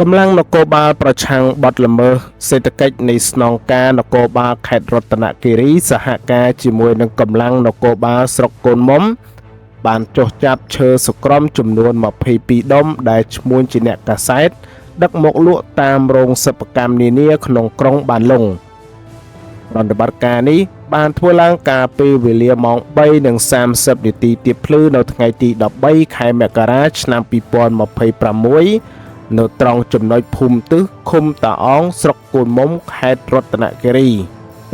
កម្លាំងនគរបាលប្រឆាំងបទល្មើសសេដ្ឋកិច្ចនៃស្នងការនគរបាលខេត្តរតនគិរីសហការជាមួយនឹងកម្លាំងនគរបាលស្រុកកូនមុំបានចុះចាប់ឈើសក្រំចំនួន22ដុំដែលឈ្មោះជាអ្នកកាសែតដឹកមកលក់តាមរោងសិប្បកម្មនានាក្នុងក្រុងបានលុងប្រតិបត្តិការនេះបានធ្វើឡើងកាលពីវេលាម៉ោង3:30នាទីទៀបភ្លឺនៅថ្ងៃទី13ខែមករាឆ្នាំ2026នៅត្រង់ចំណុចភូមិទឹះឃុំតាអងស្រុកកូនមុំខេត្តរតនគិរី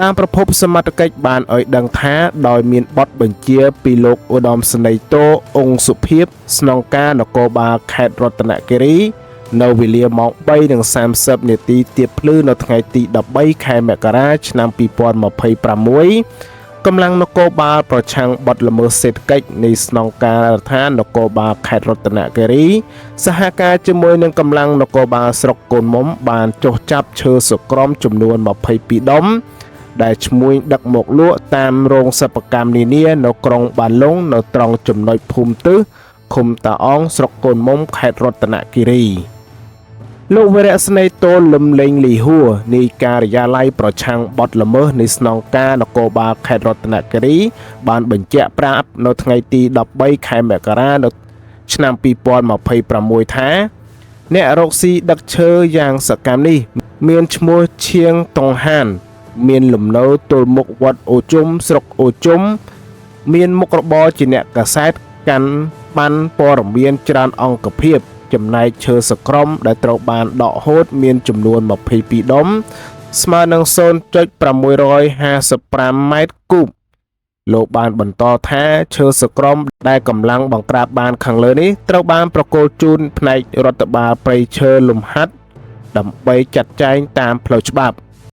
តាមប្រភពសមត្ថកិច្ចបានឲ្យដឹងថាដោយមានបទបញ្ជាពីលោកឧត្តមសេនីយ៍តូអង្គសុភិបស្នងការនគរបាលខេត្តរតនគិរីនៅវេលាម៉ោង3:30នាទីទៀបភ្លឺនៅថ្ងៃទី13ខែមករាឆ្នាំ2026កម្លាំងនគរបាលប្រឆាំងបទល្មើសសេដ្ឋកិច្ចនៃស្នងការដ្ឋាននគរបាលខេត្តរតនគិរីសហការជាមួយនឹងកម្លាំងនគរបាលស្រុកកូនមុំបានចុះចាប់ឈើសក្រំចំនួន22ដុំដែលឈ្មោះដឹកមកលក់តាមរោងសិប្បកម្មនានានៅក្រុងបានលុងនៅត្រង់ចំណុចភូមិទឹះឃុំតាអងស្រុកកូនមុំខេត្តរតនគិរីលោកវរៈស្នេហ៍តូលឹមលេងលីហួរនៃការិយាល័យប្រឆាំងបទល្មើសនៃស្នងការនគរបាលខេត្តរតនគិរីបានបញ្ជាក់ប្រាប់នៅថ្ងៃទី13ខែមករានៅឆ្នាំ2026ថាអ្នករកស៊ីដឹកឈើយ៉ាងសកម្មនេះមានឈ្មោះឈៀងតុងហានមានលំនៅទល់មុខវត្តអូជុំស្រុកអូជុំមានមុខរបរជាអ្នកកាសែតកាន់បានព័ត៌មានច្រើនអង្គភាពចំណែកឈើសក្រំដែលត្រូវបានដកហូតមានចំនួន22ដុំស្មើនឹង 0.655 ម៉ែត្រគូបលោកបានបន្តថាឈើសក្រំដែលកម្លាំងបង្ក្រាបបានខាងលើនេះត្រូវបានប្រគល់ជូនផ្នែករដ្ឋបាលព្រៃឈើលំហាត់ដើម្បីចាត់ចែងតាមផ្លូវច្បាប់